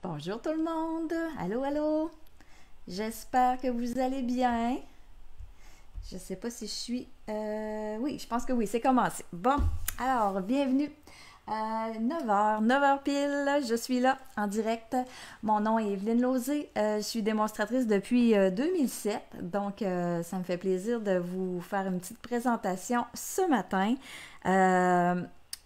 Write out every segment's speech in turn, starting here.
Bonjour tout le monde! Allô, allô! J'espère que vous allez bien. Je sais pas si je suis... Oui, je pense que oui, c'est commencé. Bon, alors, bienvenue. 9h pile, je suis là en direct. Mon nom est Evelyne Lauzé. Je suis démonstratrice depuis 2007. Donc, ça me fait plaisir de vous faire une petite présentation ce matin.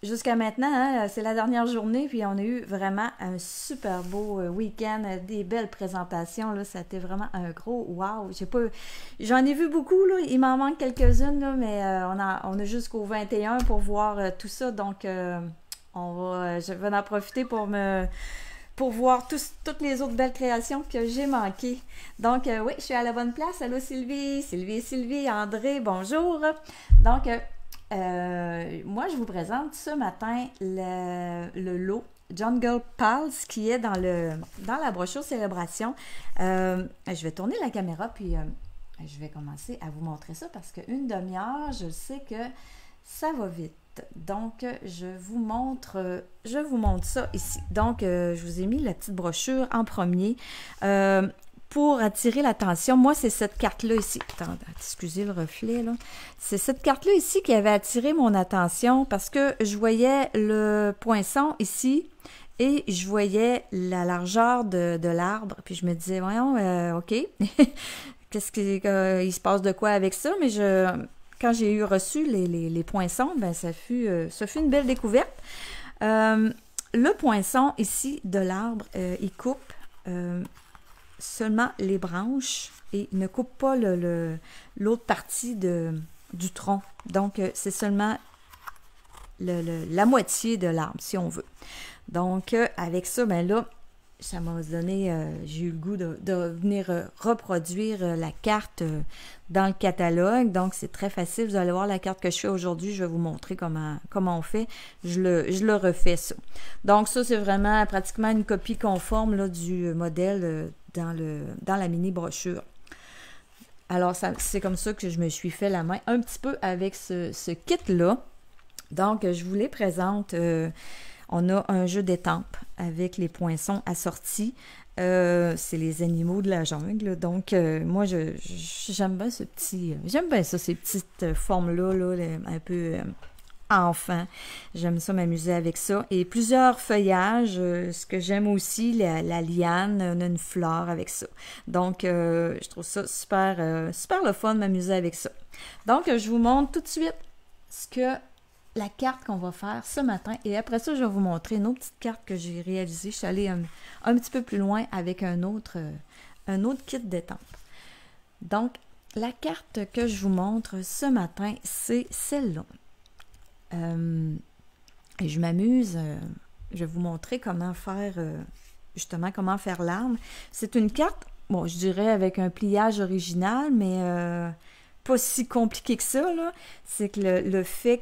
Jusqu'à maintenant, hein, c'est la dernière journée, puis on a eu vraiment un super beau week-end, des belles présentations, là, ça a été vraiment un gros wow. J'en ai vu beaucoup, là, il m'en manque quelques-unes, là, mais on a jusqu'au 21 pour voir tout ça, donc je vais en profiter pour voir toutes les autres belles créations que j'ai manquées. Donc, oui, je suis à la bonne place. Allô Sylvie, André, bonjour. Donc, moi, je vous présente ce matin le lot Jungle Pals qui est dans la brochure Célébration. Je vais tourner la caméra puis je vais commencer à vous montrer ça parce qu'une demi-heure, je sais que ça va vite. Donc, je vous montre ça ici. Donc, je vous ai mis la petite brochure en premier. Pour attirer l'attention, moi, c'est cette carte-là ici. Attends, excusez le reflet, là. C'est cette carte-là ici qui avait attiré mon attention parce que je voyais le poinçon ici et je voyais la largeur de l'arbre. Puis je me disais, voyons, OK, qu'est-ce il se passe de quoi avec ça? Mais quand j'ai eu reçu les poinçons, ben ça fut une belle découverte. Le poinçon ici de l'arbre, il coupe seulement les branches et ne coupe pas l'autre partie du tronc. Donc, c'est seulement la moitié de l'arbre, si on veut. Donc, avec ça, ben là, ça m'a donné, j'ai eu le goût de venir reproduire la carte dans le catalogue. Donc, c'est très facile. Vous allez voir la carte que je fais aujourd'hui. Je vais vous montrer comment on fait. Je le refais, ça. Donc, ça, c'est vraiment pratiquement une copie conforme là, du modèle dans la mini-brochure. Alors, c'est comme ça que je me suis fait la main un petit peu avec ce kit-là. Donc, je vous les présente. On a un jeu d'étampes avec les poinçons assortis. C'est les animaux de la jungle. Donc, moi, j'aime bien j'aime bien ça, ces petites formes-là, là, un peu enfant. J'aime ça m'amuser avec ça. Et plusieurs feuillages. Ce que j'aime aussi, la liane, on a une fleur avec ça. Donc, je trouve ça super, super le fun de m'amuser avec ça. Donc, je vous montre tout de suite la carte qu'on va faire ce matin. Et après ça, je vais vous montrer une autre petite carte que j'ai réalisée. Je suis allée un petit peu plus loin avec un autre kit d'étampes. Donc, la carte que je vous montre ce matin, c'est celle-là. Et je m'amuse. Je vais vous montrer comment faire l'arme. C'est une carte, bon, je dirais avec un pliage original, mais pas si compliqué que ça, là. C'est que le fait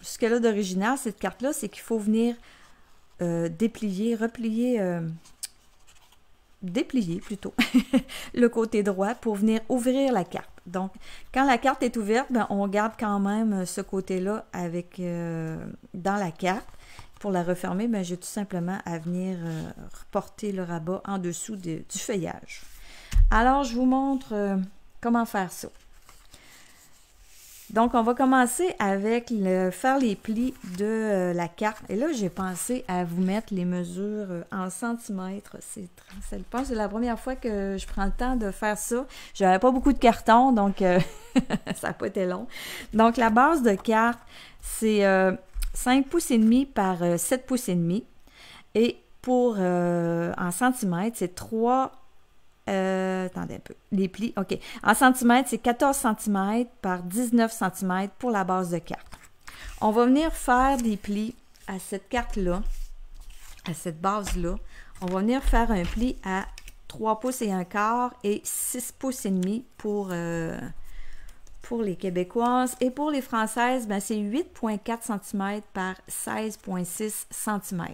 ce qu'elle a d'original, cette carte-là, c'est qu'il faut venir déplier plutôt, le côté droit pour venir ouvrir la carte. Donc, quand la carte est ouverte, ben, on garde quand même ce côté-là dans la carte. Pour la refermer, ben, j'ai tout simplement à venir reporter le rabat en dessous du feuillage. Alors, je vous montre comment faire ça. Donc, on va commencer avec faire les plis de la carte. Et là, j'ai pensé à vous mettre les mesures en centimètres. C'est la première fois que je prends le temps de faire ça. Je n'avais pas beaucoup de carton, donc ça n'a pas été long. Donc, la base de carte, c'est 5 pouces et demi par 7 pouces et demi. Et en centimètres, c'est 3... attendez un peu. Les plis, OK. En centimètres, c'est 14 cm par 19 cm pour la base de carte. On va venir faire des plis à cette carte-là, à cette base-là. On va venir faire un pli à 3 pouces et un quart et 6 pouces et demi pour les Québécoises. Et pour les Françaises, ben, c'est 8,4 cm par 16,6 cm.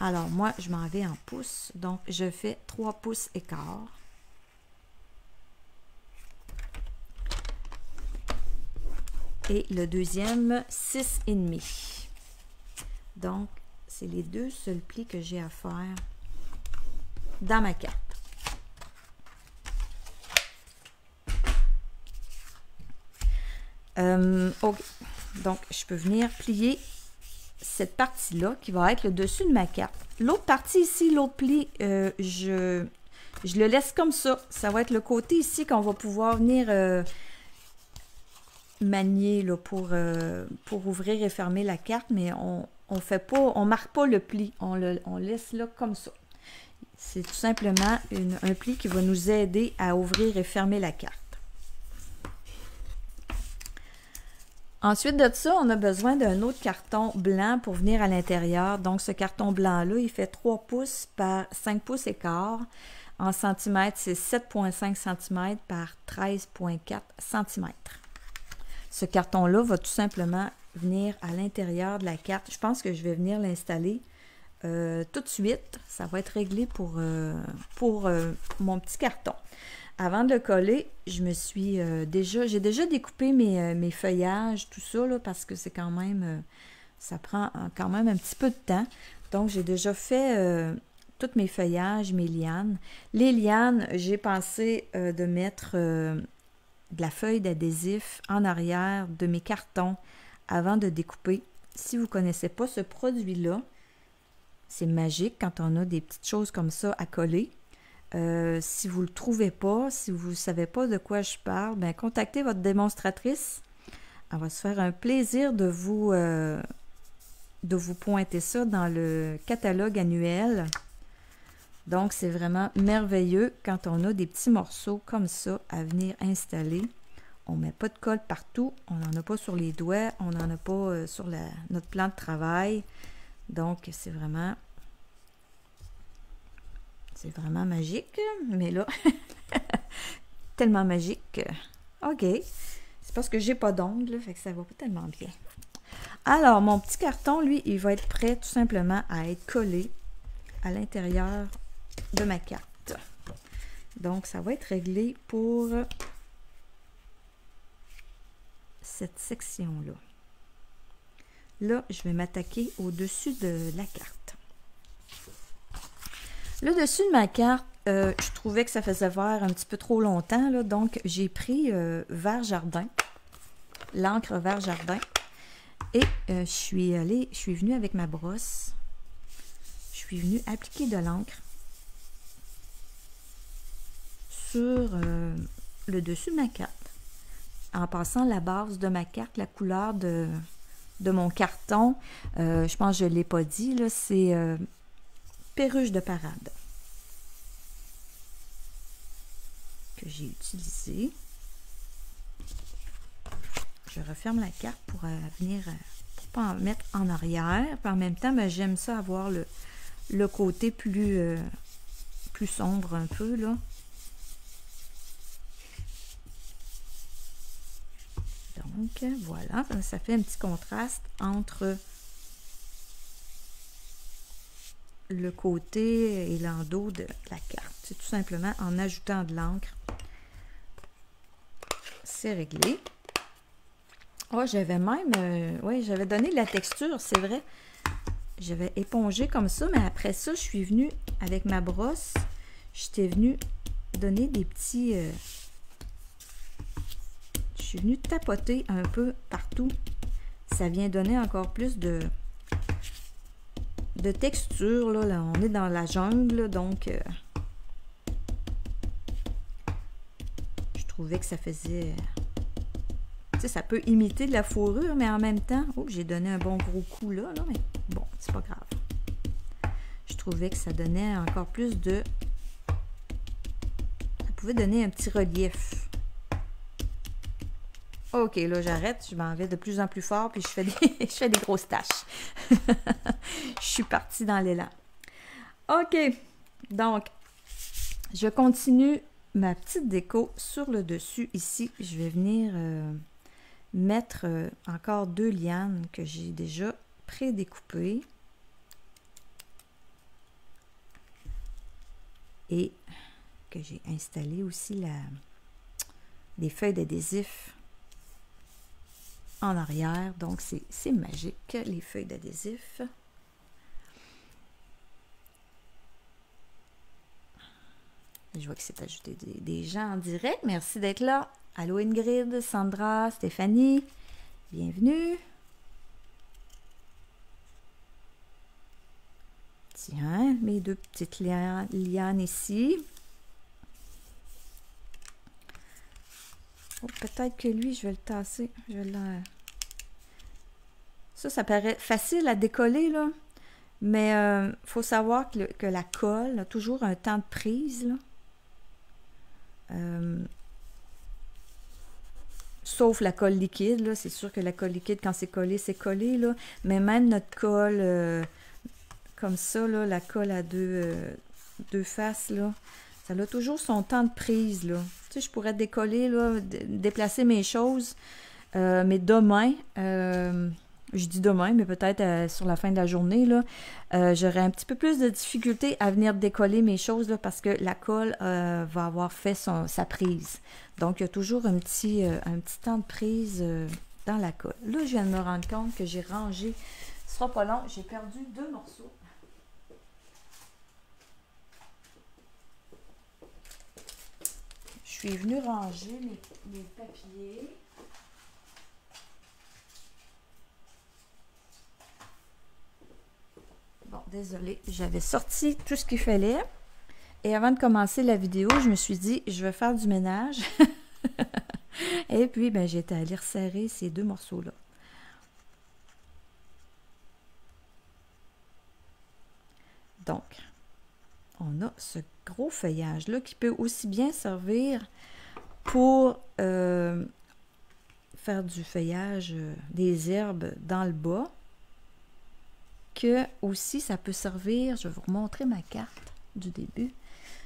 Alors, moi, je m'en vais en pouces. Donc, je fais 3 pouces et quart. Et le deuxième, 6,5. Donc, C'est les deux seuls plis que j'ai à faire dans ma carte. OK. Donc, je peux venir plier cette partie-là qui va être le dessus de ma carte. L'autre partie ici, l'autre pli, je le laisse comme ça. Ça va être le côté ici qu'on va pouvoir venir manier là, pour ouvrir et fermer la carte, mais on fait pas, on marque pas le pli. On laisse là comme ça. C'est tout simplement un pli qui va nous aider à ouvrir et fermer la carte. Ensuite de ça, on a besoin d'un autre carton blanc pour venir à l'intérieur. Donc, ce carton blanc-là, il fait 3 pouces par 5 pouces et quart. En centimètres, c'est 7,5 cm par 13,4 cm. Ce carton-là va tout simplement venir à l'intérieur de la carte. Je pense que je vais venir l'installer tout de suite. Ça va être réglé pour mon petit carton. Avant de le coller, j'ai déjà découpé mes feuillages, tout ça, là, parce que c'est quand même, ça prend quand même un petit peu de temps. Donc, j'ai déjà fait tous mes feuillages, mes lianes. Les lianes, j'ai pensé de mettre de la feuille d'adhésif en arrière de mes cartons avant de découper. Si vous ne connaissez pas ce produit-là, c'est magique quand on a des petites choses comme ça à coller. Si vous ne le trouvez pas, si vous ne savez pas de quoi je parle, bien, contactez votre démonstratrice. Elle va se faire un plaisir de vous pointer ça dans le catalogue annuel. Donc, c'est vraiment merveilleux quand on a des petits morceaux comme ça à venir installer. On ne met pas de colle partout, on n'en a pas sur les doigts, on n'en a pas sur notre plan de travail. Donc, c'est vraiment magique, mais là, tellement magique. OK. C'est parce que j'ai pas d'ongles, fait que ça va pas tellement bien. Alors, mon petit carton, lui, il va être prêt tout simplement à être collé à l'intérieur de ma carte. Donc, ça va être réglé pour cette section-là. Là, je vais m'attaquer au-dessus de la carte. Le dessus de ma carte, je trouvais que ça faisait vert un petit peu trop longtemps, là, donc j'ai pris vert jardin, l'encre vert jardin, et je suis venue avec ma brosse, je suis venue appliquer de l'encre sur le dessus de ma carte, en passant la base de ma carte, la couleur de mon carton, je pense que je ne l'ai pas dit, là, c'est perruche de parade que j'ai utilisé. Je referme la carte pour venir, pour pas en mettre en arrière. Puis en même temps, ben, j'aime ça avoir le côté plus sombre un peu là. Donc voilà, ça fait un petit contraste entre le côté et l'endos de la carte. C'est tout simplement en ajoutant de l'encre. C'est réglé. Oh, j'avais même... oui, j'avais donné de la texture, c'est vrai. J'avais épongé comme ça, mais après ça, je suis venue avec ma brosse. J'étais venue donner des petits... je suis venue tapoter un peu partout. Ça vient donner encore plus de texture. Là, on est dans la jungle, donc je trouvais que ça faisait... Tu sais, ça peut imiter de la fourrure, mais en même temps... Oh, j'ai donné un bon gros coup là, mais bon, c'est pas grave. Je trouvais que ça donnait encore plus de... Ça pouvait donner un petit relief. OK, là, j'arrête. Je m'en vais de plus en plus fort, puis je fais des grosses taches. Je suis partie dans l'élan. OK. Donc, je continue ma petite déco sur le dessus. Ici, je vais venir mettre encore 2 lianes que j'ai déjà pré-découpées. Et que j'ai installé aussi des feuilles d'adhésif en arrière. Donc, c'est magique, les feuilles d'adhésif. Je vois qu'il s'est ajouté des gens en direct. Merci d'être là. Allô Ingrid, Sandra, Stéphanie. Bienvenue. Tiens, mes deux petites lianes ici. Oh, peut-être que lui, je vais le tasser. Ça paraît facile à décoller, là. Mais il faut savoir que la colle a toujours un temps de prise, là. Sauf la colle liquide, là. C'est sûr que la colle liquide, quand c'est collé, là. Mais même notre colle comme ça, là, la colle à deux faces, là, ça a toujours son temps de prise, là. Tu sais, je pourrais décoller, là, déplacer mes choses, mais demain, je dis demain, mais peut-être sur la fin de la journée, là, j'aurai un petit peu plus de difficulté à venir décoller mes choses, là, parce que la colle va avoir fait sa prise. Donc, il y a toujours un petit temps de prise dans la colle. Là, je viens de me rendre compte que j'ai rangé, ce sera pas long, j'ai perdu 2 morceaux. Je suis venue ranger mes papiers. Bon, désolée, j'avais sorti tout ce qu'il fallait. Et avant de commencer la vidéo, je me suis dit, je vais faire du ménage. Et puis, ben, j'étais allée resserrer ces 2 morceaux-là. Donc, on a ce gros feuillage-là qui peut aussi bien servir pour faire du feuillage des herbes dans le bas, que aussi ça peut servir, je vais vous remontrer ma carte du début,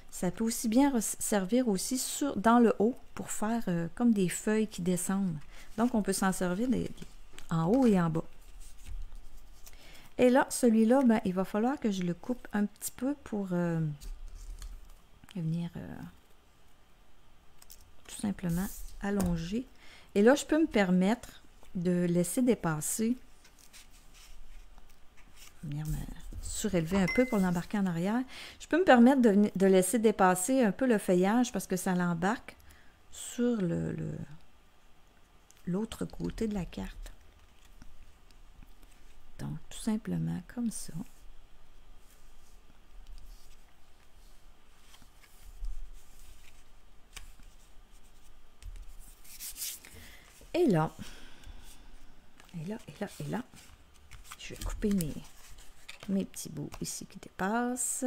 ça peut aussi bien servir aussi dans le haut pour faire comme des feuilles qui descendent. Donc on peut s'en servir en haut et en bas. Et là, celui-là, ben, il va falloir que je le coupe un petit peu pour venir tout simplement allonger. Et là, je peux me permettre de laisser dépasser, venir me surélever un peu pour l'embarquer en arrière. Je peux me permettre de laisser dépasser un peu le feuillage parce que ça l'embarque sur l'autre côté de la carte. Donc, tout simplement comme ça. Et là, je vais couper mes petits bouts ici qui dépassent.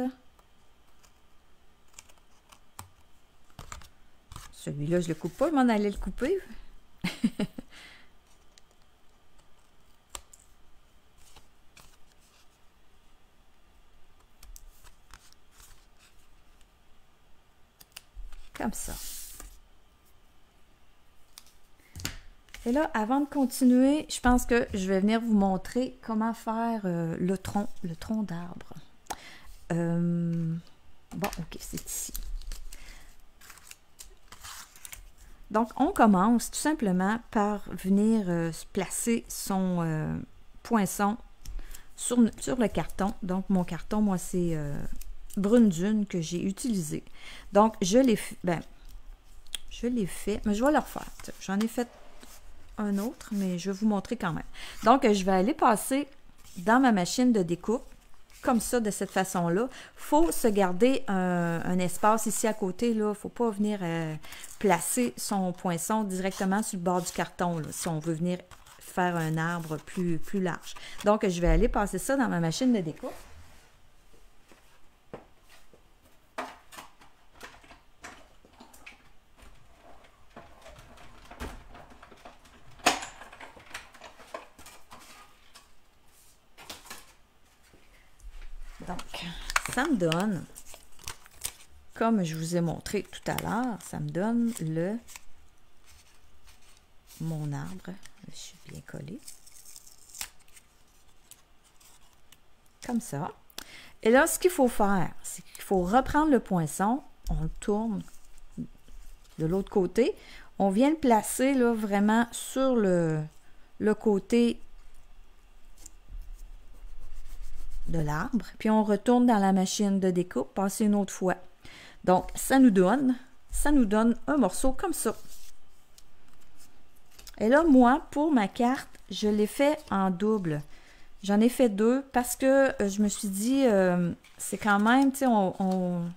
Celui-là, je le coupe pas, je m'en allais le couper. Comme ça. Et là, avant de continuer, je pense que je vais venir vous montrer comment faire le tronc d'arbre. Bon, ok, c'est ici. Donc, on commence tout simplement par venir placer son poinçon sur le carton. Donc, mon carton, moi, c'est Brune Dune que j'ai utilisé. Donc, je l'ai fait, mais je vais le refaire. J'en ai fait un autre, mais je vais vous montrer quand même. Donc, je vais aller passer dans ma machine de découpe, comme ça, de cette façon-là. Il faut se garder un espace ici à côté, là. Il ne faut pas venir placer son poinçon directement sur le bord du carton, là, si on veut venir faire un arbre plus large. Donc, je vais aller passer ça dans ma machine de découpe. Donc, ça me donne, comme je vous ai montré tout à l'heure, ça me donne mon arbre. Je suis bien collée. Comme ça. Et là, ce qu'il faut faire, c'est qu'il faut reprendre le poinçon, on le tourne de l'autre côté. On vient le placer là, vraiment sur le côté de l'arbre, puis on retourne dans la machine de découpe, passer une autre fois. Donc, ça nous donne un morceau comme ça. Et là, moi, pour ma carte, je l'ai fait en double. J'en ai fait 2 parce que je me suis dit, c'est quand même, tu sais, on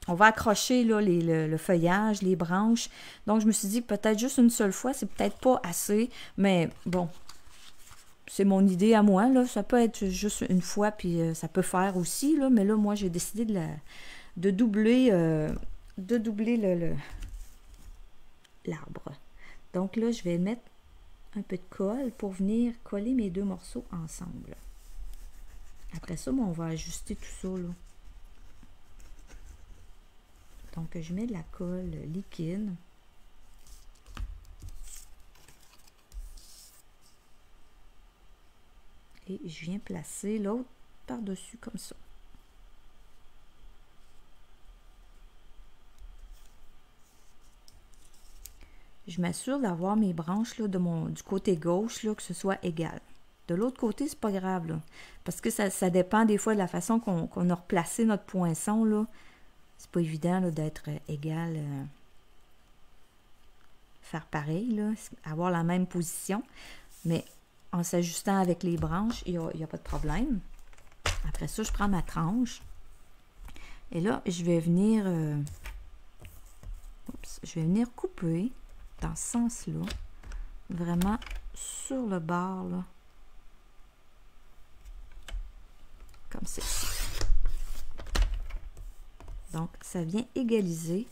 va accrocher là, le feuillage, les branches. Donc, je me suis dit que peut-être juste une seule fois, c'est peut-être pas assez. Mais bon, c'est mon idée à moi, là. Ça peut être juste une fois, puis ça peut faire aussi, là. Mais là, moi, j'ai décidé de doubler l'arbre. Donc là, je vais mettre un peu de colle pour venir coller mes 2 morceaux ensemble. Après ça, on va ajuster tout ça, là. Donc, je mets de la colle liquide. Et je viens placer l'autre par-dessus comme ça. Je m'assure d'avoir mes branches là, du côté gauche, là, que ce soit égal. De l'autre côté, c'est pas grave, là, parce que ça dépend des fois de la façon qu'on a replacé notre poinçon, là. C'est pas évident d'être égal, faire pareil, là, avoir la même position, mais en s'ajustant avec les branches, il n'y a pas de problème. Après ça, je prends ma tranche, et là, je vais venir couper dans ce sens-là, vraiment sur le bord, là, comme ceci. Donc, ça vient égaliser.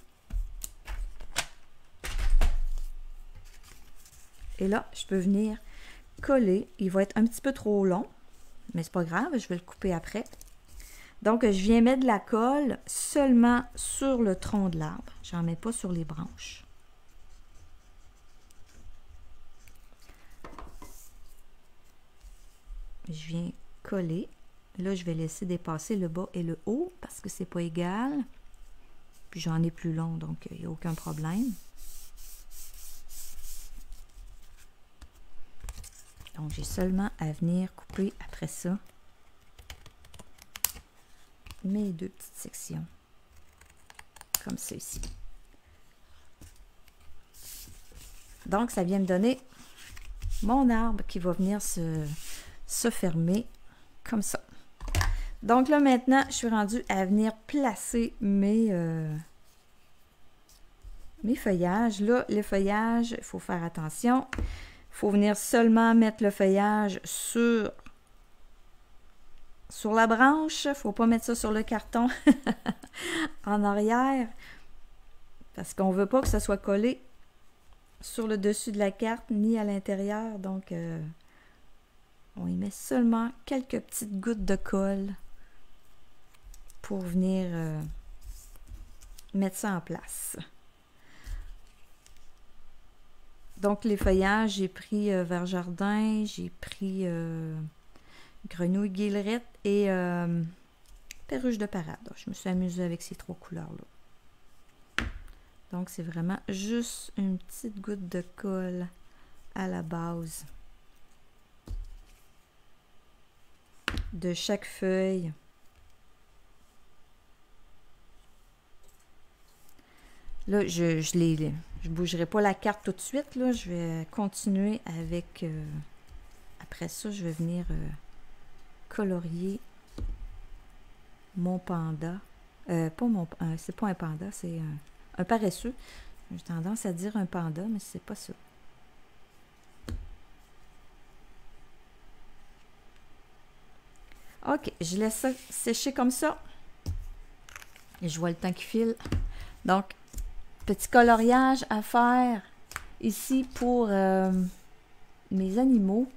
Et là, je peux venir coller. Il va être un petit peu trop long, mais c'est pas grave, je vais le couper après. Donc, je viens mettre de la colle seulement sur le tronc de l'arbre. J'en mets pas sur les branches. Je viens coller. Là, je vais laisser dépasser le bas et le haut parce que c'est pas égal. Puis j'en ai plus long, donc il n'y a aucun problème. Donc, j'ai seulement à venir couper après ça mes 2 petites sections. Comme ceci. Donc, ça vient me donner mon arbre qui va venir se fermer comme ça. Donc là, maintenant, je suis rendue à venir placer mes feuillages. Là, les feuillages, il faut faire attention. Il faut venir seulement mettre le feuillage sur la branche. Il ne faut pas mettre ça sur le carton en arrière parce qu'on ne veut pas que ça soit collé sur le dessus de la carte ni à l'intérieur. Donc, on y met seulement quelques petites gouttes de colle pour venir mettre ça en place. Donc, les feuillages, j'ai pris vert jardin, j'ai pris grenouille guillerette et perruche de parade. Je me suis amusée avec ces 3 couleurs-là. Donc, c'est vraiment juste une petite goutte de colle à la base de chaque feuille. Là, je bougerai pas la carte tout de suite. Là, je vais continuer avec... après ça, je vais venir colorier mon panda. C'est pas un panda, c'est un paresseux. J'ai tendance à dire un panda, mais c'est pas ça. OK, je laisse ça sécher comme ça. Et je vois le temps qui file. Donc, petit coloriage à faire ici pour mes animaux.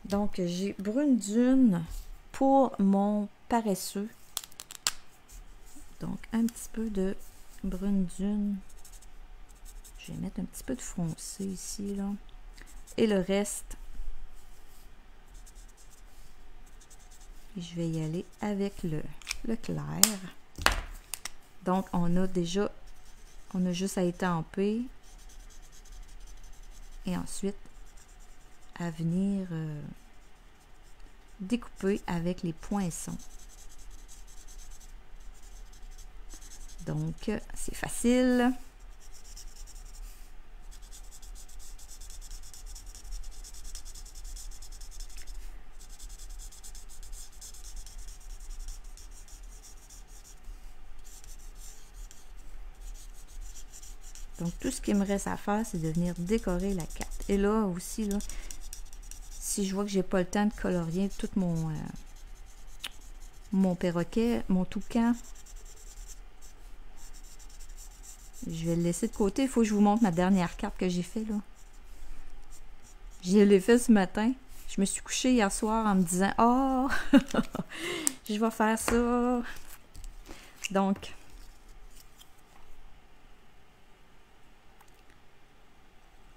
Donc, j'ai brune dune pour mon paresseux. Donc, un petit peu de brune dune. Je vais mettre un petit peu de foncé ici, là. Et le reste, je vais y aller avec le clair. Donc, on a juste à étamper et ensuite à venir découper avec les poinçons. Donc, c'est facile. Donc, tout ce qui me reste à faire, c'est de venir décorer la carte. Et là aussi, là, si je vois que j'ai pas le temps de colorier tout mon perroquet, mon toucan, je vais le laisser de côté. Il faut que je vous montre ma dernière carte que j'ai fait là. Je l'ai fait ce matin. Je me suis couchée hier soir en me disant « Oh, je vais faire ça. » Donc,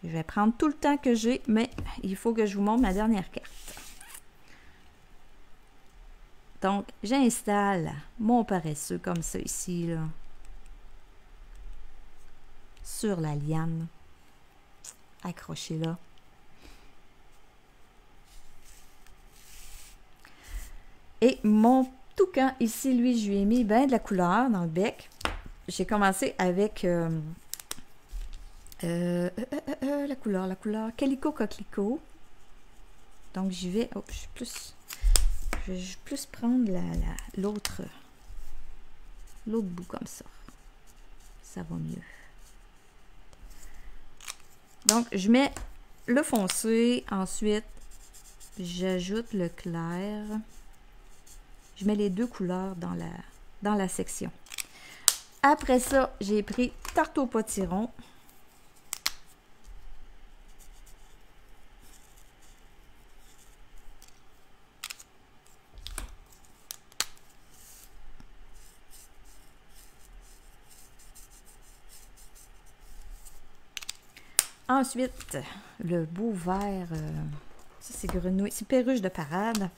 je vais prendre tout le temps que j'ai, mais il faut que je vous montre ma dernière carte. Donc, j'installe mon paresseux comme ça ici, là, sur la liane. Accroché là. Et mon toucan ici, lui, je lui ai mis bien de la couleur dans le bec. J'ai commencé avec la couleur Calico Coquelicot. Donc, j'y vais. Oh, je vais plus prendre l'autre bout comme ça. Ça va mieux. Donc, je mets le foncé. Ensuite, j'ajoute le clair. Je mets les deux couleurs dans la section. Après ça, j'ai pris Tarte au potiron. Ensuite, le beau vert, ça c'est grenouille, c'est perruche de parade.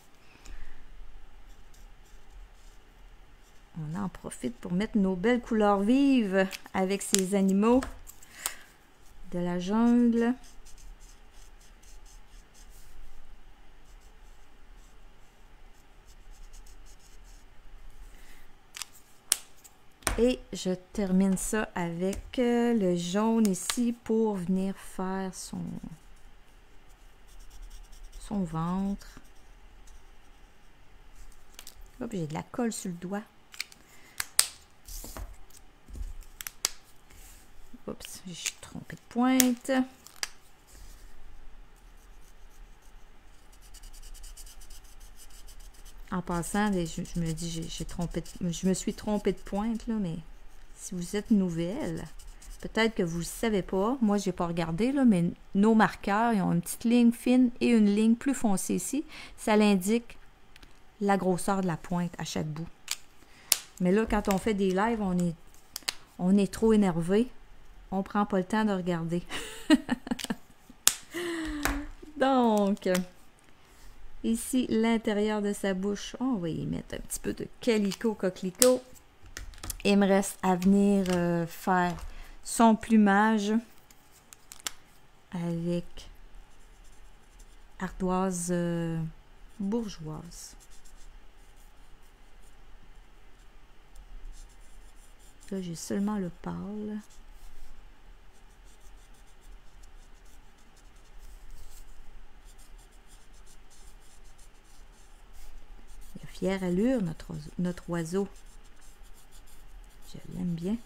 On en profite pour mettre nos belles couleurs vives avec ces animaux de la jungle. Et je termine ça avec le jaune ici pour venir faire son ventre. Hop, j'ai de la colle sur le doigt. Oups, je suis trompée de pointe. En passant, je me dis, je me suis trompée de pointe, là, mais si vous êtes nouvelle, peut-être que vous ne le savez pas. Moi, je n'ai pas regardé, là, mais nos marqueurs, ils ont une petite ligne fine et une ligne plus foncée ici. Ça l'indique la grosseur de la pointe à chaque bout. Mais là, quand on fait des lives, on est trop énervé. On ne prend pas le temps de regarder. Donc, ici, l'intérieur de sa bouche, on va y mettre un petit peu de Calico Coquelicot. Il me reste à venir faire son plumage avec ardoise bourgeoise. Là, j'ai seulement le pâle. Il a fière allure, notre oiseau. Je l'aime bien.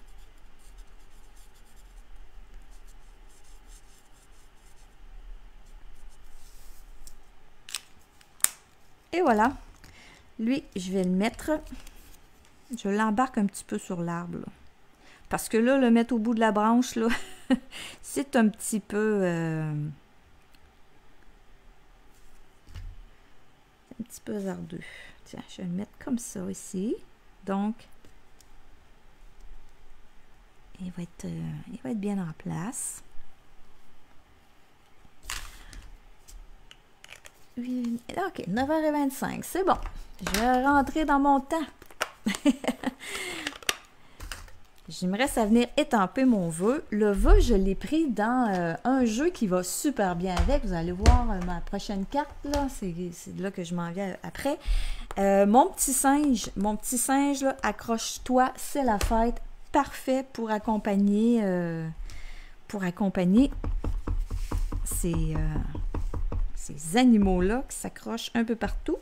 Et voilà. Lui, je vais le mettre. Je l'embarque un petit peu sur l'arbre. Parce que là, le mettre au bout de la branche, là, c'est un petit peu... un petit peu hasardeux. Tiens, je vais le mettre comme ça ici. Donc, il va être bien en place. Ok, 9h25, c'est bon. Je vais rentrer dans mon temps. J'aimerais ça venir étamper mon vœu. Le vœu, je l'ai pris dans un jeu qui va super bien avec. Vous allez voir ma prochaine carte, là. C'est là que je m'en viens après. Mon petit singe, là, accroche-toi, c'est la fête. parfait pour accompagner ces animaux-là qui s'accrochent un peu partout.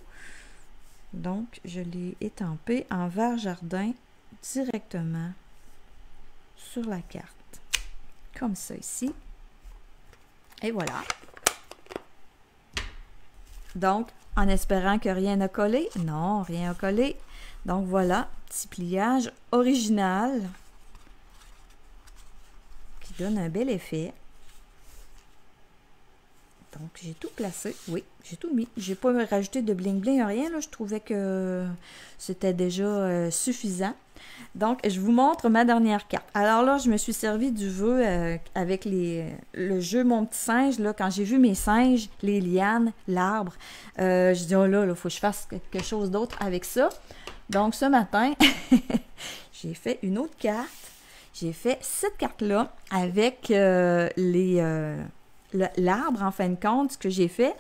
Donc, je l'ai étampé en vert jardin directement sur la carte. Comme ça ici. Et voilà. Donc, en espérant que rien n'a collé. Non, rien n'a collé. Donc, voilà, petit pliage original qui donne un bel effet. Donc, j'ai tout placé. Oui, j'ai tout mis. J'ai pas rajouté de bling-bling, rien. Là. Je trouvais que c'était déjà suffisant. Donc, je vous montre ma dernière carte. Alors là, je me suis servi du vœu avec le jeu Mon Petit Singe. Là, quand j'ai vu mes singes, les lianes, l'arbre, je dis, oh là, il faut que je fasse quelque chose d'autre avec ça. Donc, ce matin, j'ai fait une autre carte. J'ai fait cette carte-là avec l'arbre, en fin de compte, ce que j'ai fait,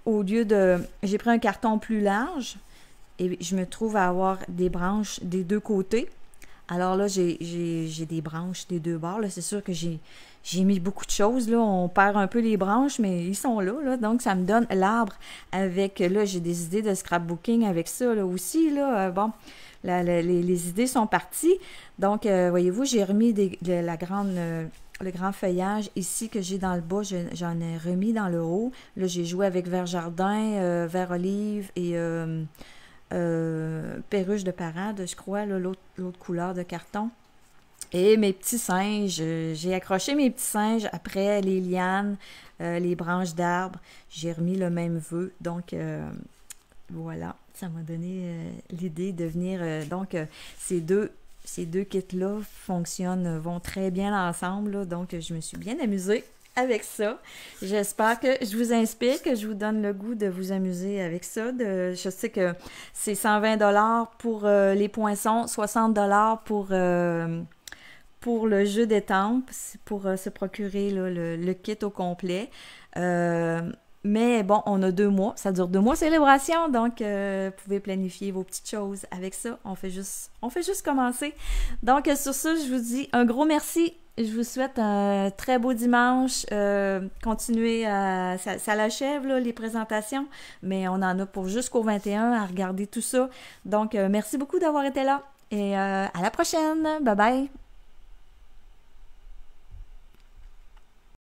au lieu de... J'ai pris un carton plus large et je me trouve à avoir des branches des deux côtés. Alors là, j'ai des branches des deux bords. C'est sûr que j'ai mis beaucoup de choses. Là. On perd un peu les branches, mais ils sont là. Donc, ça me donne l'arbre avec... Là, j'ai des idées de scrapbooking avec ça là, aussi. Là. Bon, les idées sont parties. Donc, voyez-vous, j'ai remis le grand feuillage ici que j'ai dans le bas, j'en ai remis dans le haut. Là, j'ai joué avec vert jardin, vert olive et perruche de parade, je crois, l'autre couleur de carton. Et mes petits singes, j'ai accroché mes petits singes après les lianes, les branches d'arbres. J'ai remis le même vœu. Donc, voilà, ça m'a donné l'idée de venir... ces deux kits-là vont très bien ensemble. Là, donc, je me suis bien amusée avec ça. J'espère que je vous inspire, que je vous donne le goût de vous amuser avec ça. Je sais que c'est 120$ pour les poinçons, 60$ pour le jeu d'étampes, pour se procurer là, le kit au complet. Mais bon, on a 2 mois. Ça dure 2 mois célébration, donc vous pouvez planifier vos petites choses avec ça. On fait juste commencer. Donc, sur ça, je vous dis un gros merci. Je vous souhaite un très beau dimanche. Continuez ça l'achève, là, les présentations, mais on en a pour jusqu'au 21 à regarder tout ça. Donc, merci beaucoup d'avoir été là et à la prochaine. Bye bye!